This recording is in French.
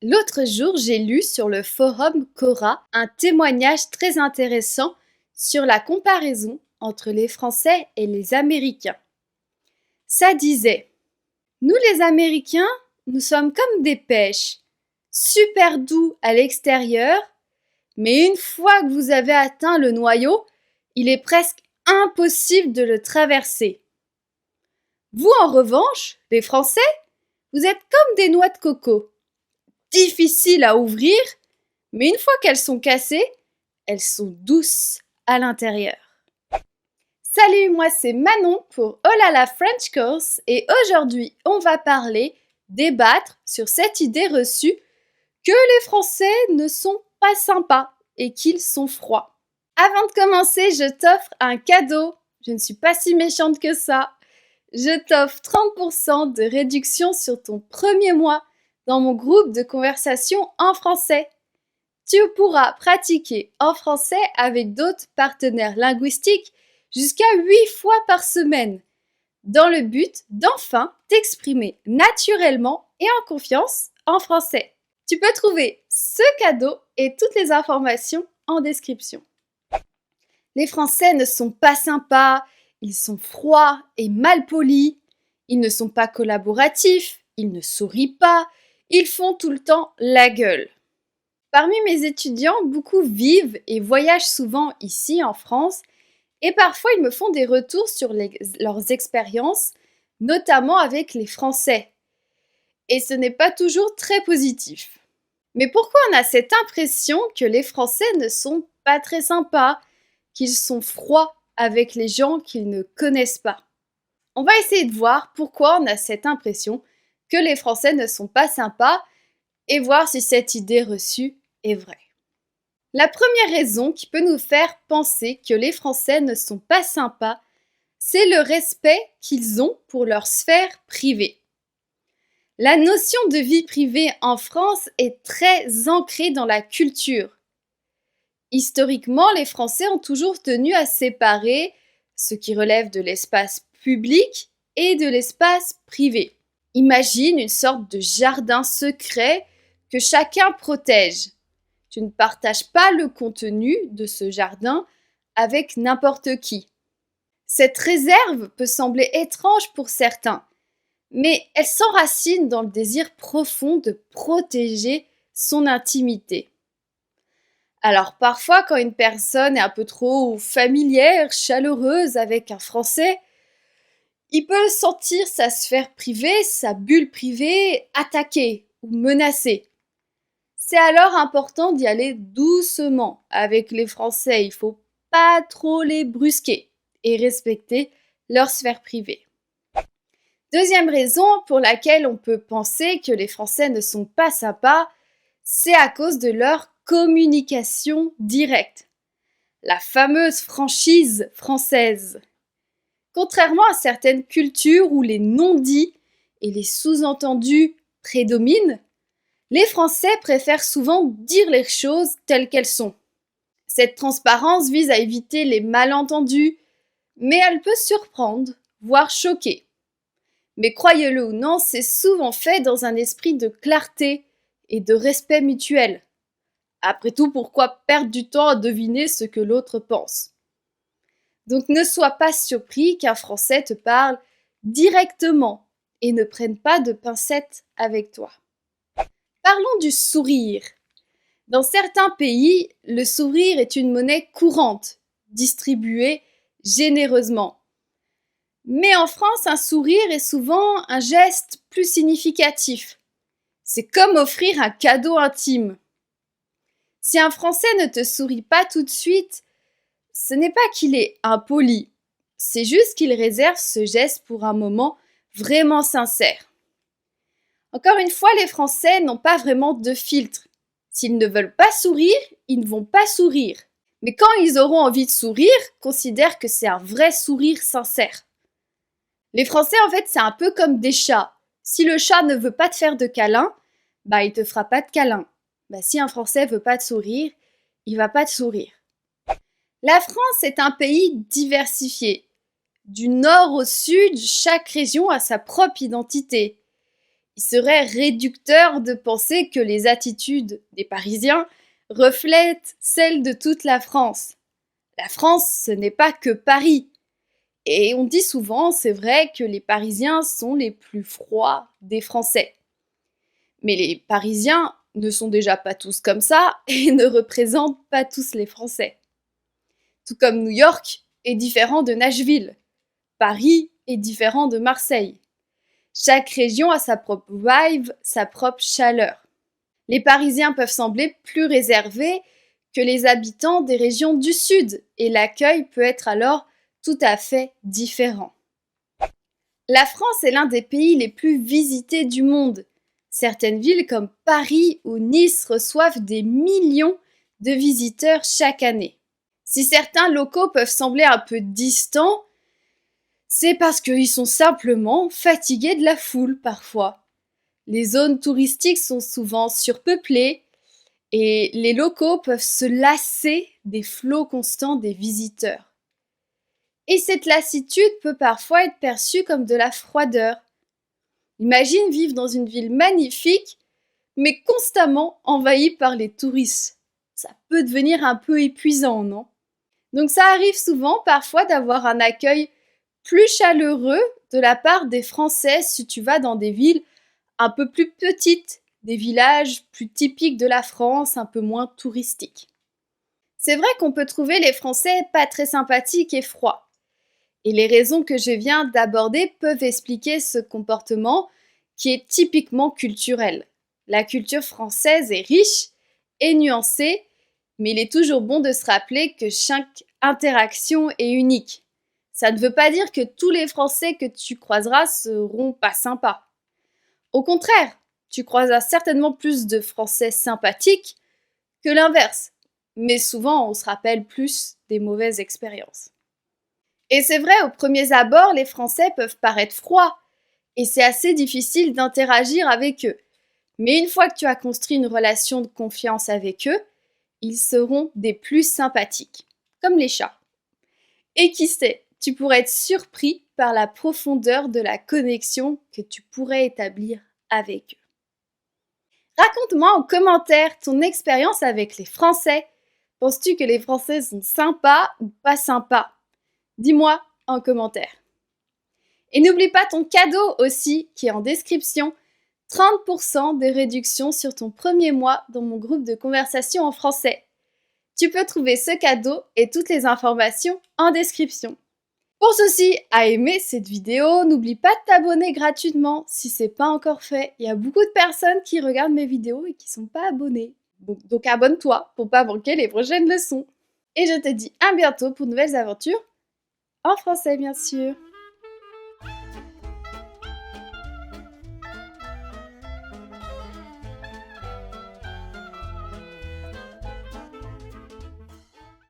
L'autre jour, j'ai lu sur le forum Quora un témoignage très intéressant sur la comparaison entre les Français et les Américains. Ça disait: nous les Américains, nous sommes comme des pêches, super doux à l'extérieur, mais une fois que vous avez atteint le noyau, il est presque impossible de le traverser. Vous, en revanche, les Français, vous êtes comme des noix de coco, difficiles à ouvrir, mais une fois qu'elles sont cassées, elles sont douces à l'intérieur. Salut, moi c'est Manon pour Oh là là French Course et aujourd'hui on va débattre sur cette idée reçue que les Français ne sont pas sympas et qu'ils sont froids. Avant de commencer, je t'offre un cadeau. Je ne suis pas si méchante que ça. Je t'offre 30% de réduction sur ton premier mois dans mon groupe de conversation en français. Tu pourras pratiquer en français avec d'autres partenaires linguistiques jusqu'à 8 fois par semaine, dans le but d'enfin t'exprimer naturellement et en confiance en français. Tu peux trouver ce cadeau et toutes les informations en description. Les Français ne sont pas sympas, ils sont froids et malpolis, ils ne sont pas collaboratifs, ils ne sourient pas, ils font tout le temps la gueule. Parmi mes étudiants, beaucoup vivent et voyagent souvent ici en France et parfois ils me font des retours sur leurs expériences, notamment avec les Français. Et ce n'est pas toujours très positif. Mais pourquoi on a cette impression que les Français ne sont pas très sympas, qu'ils sont froids avec les gens qu'ils ne connaissent pas? On va essayer de voir pourquoi on a cette impression que les Français ne sont pas sympas et voir si cette idée reçue est vraie. La première raison qui peut nous faire penser que les Français ne sont pas sympas, c'est le respect qu'ils ont pour leur sphère privée. La notion de vie privée en France est très ancrée dans la culture. Historiquement, les Français ont toujours tenu à séparer ce qui relève de l'espace public et de l'espace privé. Imagine une sorte de jardin secret que chacun protège. Tu ne partages pas le contenu de ce jardin avec n'importe qui. Cette réserve peut sembler étrange pour certains, mais elle s'enracine dans le désir profond de protéger son intimité. Alors parfois, quand une personne est un peu trop familière, chaleureuse avec un Français, il peut sentir sa sphère privée, sa bulle privée attaquée ou menacée. C'est alors important d'y aller doucement avec les Français. Il ne faut pas trop les brusquer et respecter leur sphère privée. Deuxième raison pour laquelle on peut penser que les Français ne sont pas sympas, c'est à cause de leur communication directe. La fameuse franchise française. Contrairement à certaines cultures où les non-dits et les sous-entendus prédominent, les Français préfèrent souvent dire les choses telles qu'elles sont. Cette transparence vise à éviter les malentendus, mais elle peut surprendre, voire choquer. Mais croyez-le ou non, c'est souvent fait dans un esprit de clarté et de respect mutuel. Après tout, pourquoi perdre du temps à deviner ce que l'autre pense? Donc ne sois pas surpris qu'un Français te parle directement et ne prenne pas de pincettes avec toi. Parlons du sourire. Dans certains pays, le sourire est une monnaie courante, distribuée généreusement. Mais en France, un sourire est souvent un geste plus significatif. C'est comme offrir un cadeau intime. Si un Français ne te sourit pas tout de suite, ce n'est pas qu'il est impoli, c'est juste qu'il réserve ce geste pour un moment vraiment sincère. Encore une fois, les Français n'ont pas vraiment de filtre. S'ils ne veulent pas sourire, ils ne vont pas sourire. Mais quand ils auront envie de sourire, considère que c'est un vrai sourire sincère. Les Français, en fait, c'est un peu comme des chats. Si le chat ne veut pas te faire de câlin, il te fera pas de câlin. Si un Français veut pas te sourire, il va pas te sourire. La France est un pays diversifié. Du nord au sud, chaque région a sa propre identité. Il serait réducteur de penser que les attitudes des Parisiens reflètent celles de toute la France. La France, ce n'est pas que Paris. Et on dit souvent, c'est vrai, que les Parisiens sont les plus froids des Français. Mais les Parisiens ne sont déjà pas tous comme ça et ne représentent pas tous les Français. Tout comme New York est différent de Nashville, Paris est différent de Marseille. Chaque région a sa propre vibe, sa propre chaleur. Les Parisiens peuvent sembler plus réservés que les habitants des régions du Sud et l'accueil peut être alors tout à fait différent. La France est l'un des pays les plus visités du monde. Certaines villes comme Paris ou Nice reçoivent des millions de visiteurs chaque année. Si certains locaux peuvent sembler un peu distants, c'est parce qu'ils sont simplement fatigués de la foule parfois. Les zones touristiques sont souvent surpeuplées et les locaux peuvent se lasser des flots constants des visiteurs. Et cette lassitude peut parfois être perçue comme de la froideur. Imagine vivre dans une ville magnifique, mais constamment envahie par les touristes. Ça peut devenir un peu épuisant, non? Donc ça arrive souvent parfois d'avoir un accueil plus chaleureux de la part des Français si tu vas dans des villes un peu plus petites, des villages plus typiques de la France, un peu moins touristiques. C'est vrai qu'on peut trouver les Français pas très sympathiques et froids. Et les raisons que je viens d'aborder peuvent expliquer ce comportement qui est typiquement culturel. La culture française est riche et nuancée, mais il est toujours bon de se rappeler que chaque interaction est unique. Ça ne veut pas dire que tous les Français que tu croiseras seront pas sympas. Au contraire, tu croiseras certainement plus de Français sympathiques que l'inverse. Mais souvent, on se rappelle plus des mauvaises expériences. Et c'est vrai, aux premiers abords, les Français peuvent paraître froids. Et c'est assez difficile d'interagir avec eux. Mais une fois que tu as construit une relation de confiance avec eux, ils seront des plus sympathiques. Comme les chats. Et qui sait, tu pourrais être surpris par la profondeur de la connexion que tu pourrais établir avec eux. Raconte-moi en commentaire ton expérience avec les Français. Penses-tu que les Français sont sympas ou pas sympas? Dis-moi en commentaire. Et n'oublie pas ton cadeau aussi qui est en description. 30% de réduction sur ton premier mois dans mon groupe de conversation en français. Tu peux trouver ce cadeau et toutes les informations en description. Pense aussi à aimer cette vidéo, n'oublie pas de t'abonner gratuitement si c'est pas encore fait. Il y a beaucoup de personnes qui regardent mes vidéos et qui sont pas abonnées. Donc abonne-toi pour pas manquer les prochaines leçons. Et je te dis à bientôt pour de nouvelles aventures, en français bien sûr.